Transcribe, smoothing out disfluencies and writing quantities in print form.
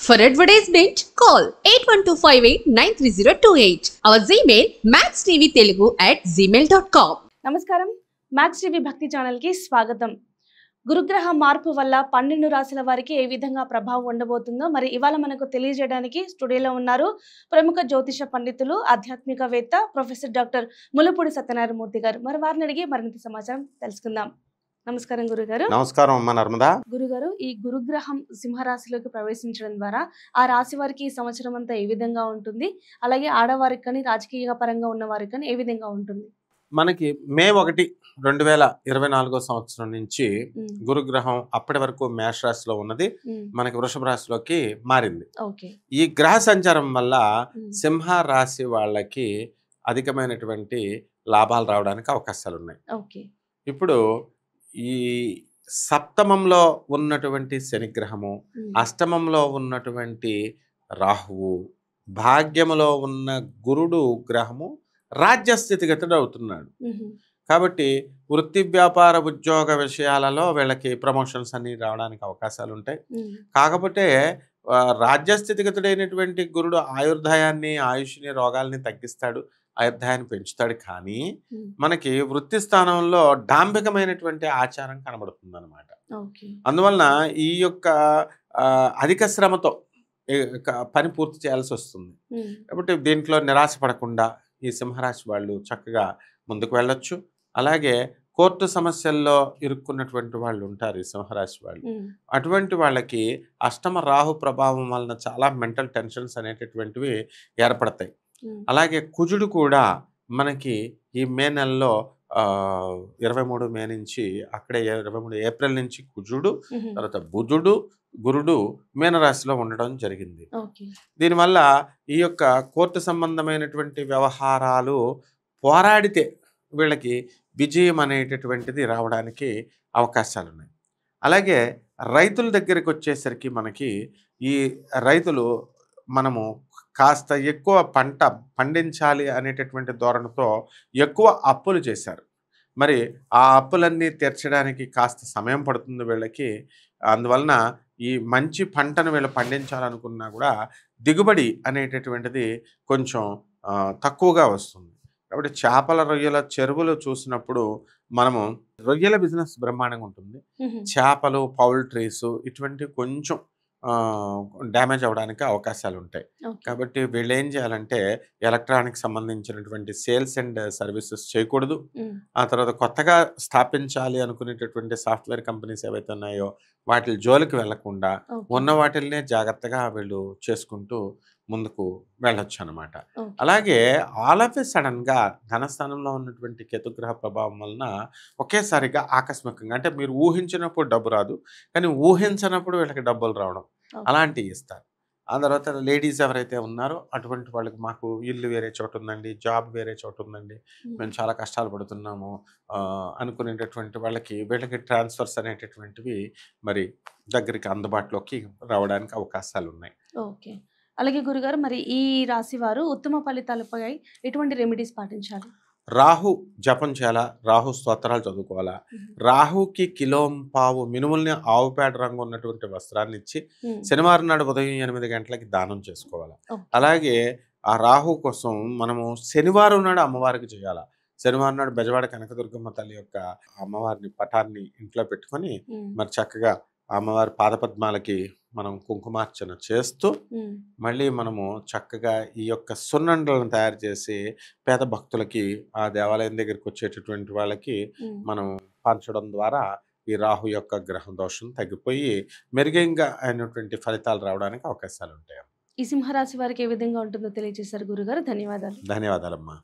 For advertisement, call 8125893028. Our Gmail maxtvtelugu@gmail.com. నమస్కారం. Max TV భక్తి channel కి స్వాగతం. గురుగ్రహ మార్పు వల్ల 12 రాశుల వారికి ఏ విధంగా ప్రభావం ఉండబోతుందో మరి ఇవాళ మనకు తెలియజేయడానికి స్టూడియోలో ఉన్నారు ప్రముఖ జ్యోతిష పండితులు, ఆధ్యాత్మికవేత్త ప్రొఫెసర్ డాక్టర్ ములపూడి సత్యనారాయణమూర్తి గారు. మరి వారిని అడిగి మరింత సమాచారం తెలుసుకుందాం. నమస్కారం గురుగారు. నమస్కారం అమ్మ నర్మదా. గురుగారు, ఈ గురుగ్రహం సింహరాశిలోకి ప్రవేశించడం ద్వారా ఆ రాశి వారికి ఈ సంవత్సరం అంతా ఏ విధంగా ఉంటుంది, అలాగే ఆడవారికి కానీ రాజకీయ పరంగా ఉన్న వారికి కానీ ఏ విధంగా ఉంటుంది? మనకి మే 1, 2024 సంవత్సరం నుంచి గురుగ్రహం అప్పటి వరకు మేష రాశిలో ఉన్నది మనకి వృషభ రాశిలోకి మారింది. ఈ గ్రహ సంచారం వల్ల సింహ రాశి వాళ్ళకి అధికమైనటువంటి లాభాలు రావడానికి అవకాశాలు ఉన్నాయి. ఇప్పుడు ఈ సప్తమంలో ఉన్నటువంటి శనిగ్రహము, అష్టమంలో ఉన్నటువంటి రాహువు, భాగ్యములో ఉన్న గురుడు గ్రహము రాజ్యస్థితిగతుడు అవుతున్నాడు. కాబట్టి వృత్తి వ్యాపార ఉద్యోగ విషయాలలో వీళ్ళకి ప్రమోషన్స్ అన్ని రావడానికి అవకాశాలు ఉంటాయి. కాకపోతే రాజ్యస్థితిగతుడైనటువంటి గురుడు ఆయుర్దాయాన్ని, ఆయుష్ని, రోగాల్ని తగ్గిస్తాడు, ఆయుర్దాయాన్ని పెంచుతాడు. కానీ మనకి వృత్తి స్థానంలో డాంబికమైనటువంటి ఆచారం కనబడుతుంది అనమాట. అందువలన ఈ యొక్క అధిక శ్రమతో పని పూర్తి చేయాల్సి వస్తుంది. కాబట్టి దీంట్లో నిరాశ పడకుండా ఈ సింహరాశి వాళ్ళు చక్కగా ముందుకు వెళ్ళొచ్చు. అలాగే కోర్టు సమస్యల్లో ఇరుక్కున్నటువంటి వాళ్ళు ఉంటారు ఈ సింహరాశి వాళ్ళు. అటువంటి వాళ్ళకి అష్టమ రాహు ప్రభావం వలన చాలా మెంటల్ టెన్షన్స్ అనేటటువంటివి ఏర్పడతాయి. అలాగే కుజుడు కూడా మనకి ఈ మే నెలలో 23 మే నుంచి, అక్కడే 23 ఏప్రిల్ నుంచి కుజుడు, తర్వాత బుధుడు, గురుడు మీనరాశిలో ఉండడం జరిగింది. దీనివల్ల ఈ యొక్క కోర్టు సంబంధమైనటువంటి వ్యవహారాలు పోరాడితే వీళ్ళకి విజయం అనేటటువంటిది రావడానికి అవకాశాలు ఉన్నాయి. అలాగే రైతుల దగ్గరికి వచ్చేసరికి మనకి ఈ రైతులు మనము కాస్త ఎక్కువ పంట పండించాలి అనేటటువంటి ధోరణితో ఎక్కువ అప్పులు చేశారు. మరి ఆ అప్పులన్నీ తీర్చడానికి కాస్త సమయం పడుతుంది వీళ్ళకి. అందువలన ఈ మంచి పంటను వీళ్ళు పండించాలనుకున్నా కూడా దిగుబడి అనేటటువంటిది కొంచెం తక్కువగా వస్తుంది. కాబట్టి చేపల, రొయ్యల చెరువులు చూసినప్పుడు మనము రొయ్యల బిజినెస్ బ్రహ్మాండంగా ఉంటుంది. చేపలు, పౌల్ట్రీస్ ఇటువంటి కొంచెం డ్యామేజ్ అవ్వడానికి అవకాశాలు ఉంటాయి. కాబట్టి వీళ్ళు ఏం చేయాలంటే ఎలక్ట్రానిక్ సంబంధించినటువంటి సేల్స్ అండ్ సర్వీసెస్ చేయకూడదు. ఆ తర్వాత కొత్తగా స్థాపించాలి అనుకునేటటువంటి సాఫ్ట్వేర్ కంపెనీస్ ఏవైతే ఉన్నాయో వాటి జోలికి వెళ్లకుండా ఉన్న వాటిల్నే జాగ్రత్తగా వీళ్ళు చేసుకుంటూ ముందుకు వెళ్ళొచ్చు అనమాట. అలాగే ఆల్ ఆఫ్ ఎ సడన్ గా ధనస్థానంలో ఉన్నటువంటి కేతుగ్రహ ప్రభావం వలన ఒకేసారిగా ఆకస్మికంగా, అంటే మీరు ఊహించినప్పుడు డబ్బు రాదు, కానీ ఊహించినప్పుడు వీళ్ళకి డబ్బులు రావడం అలాంటివి ఇస్తారు. ఆ తర్వాత లేడీస్ ఎవరైతే ఉన్నారో అటువంటి వాళ్ళకి మాకు ఇల్లు వేరే చోటు ఉందండి, జాబ్ వేరే చోటు ఉందండి, మేము చాలా కష్టాలు పడుతున్నాము అనుకునేటటువంటి వీళ్ళకి ట్రాన్స్ఫర్స్ అనేటటువంటివి మరి దగ్గరికి అందుబాటులోకి రావడానికి అవకాశాలు ఉన్నాయి. అలాగే గురుగారు, మరి ఈ రాశి వారు ఉత్తమ ఫలితాలపై ఎటువంటి రెమెడీస్ పాటించాలి? రాహు జపం చేయాలా, రాహు స్తోత్రాలు చదువుకోవాలా, రాహుకి కిలోంపావు మినుముల్ని ఆవు పేడ రంగు ఉన్నటువంటి వస్త్రాన్ని ఇచ్చి శనివారం నాడు ఉదయం 8 గంటలకి దానం చేసుకోవాలా. అలాగే ఆ రాహు కోసం మనము శనివారం నాడు అమ్మవారికి చేయాలా. శనివారం నాడు బెజవాడ కనకదుర్గమ్మ తల్లి యొక్క అమ్మవారిని పటాన్ని ఇంట్లో పెట్టుకొని మరి చక్కగా అమ్మవారి పాదపద్మాలకి మనం కుంకుమార్చన చేస్తూ మళ్ళీ మనము చక్కగా ఈ యొక్క సున్నండలను తయారు చేసి పేద భక్తులకి, ఆ దేవాలయం దగ్గరికి వచ్చేటటువంటి వాళ్ళకి మనం పంచడం ద్వారా ఈ రాహు యొక్క గ్రహ దోషం తగ్గిపోయి మెరుగైన అయినటువంటి ఫలితాలు రావడానికి అవకాశాలు ఉంటాయి. ఈ సింహరాశి వారికి ఏ విధంగా ఉంటుందో తెలియజేశారు గురుగారు. ధన్యవాదాలు. ధన్యవాదాలమ్మా.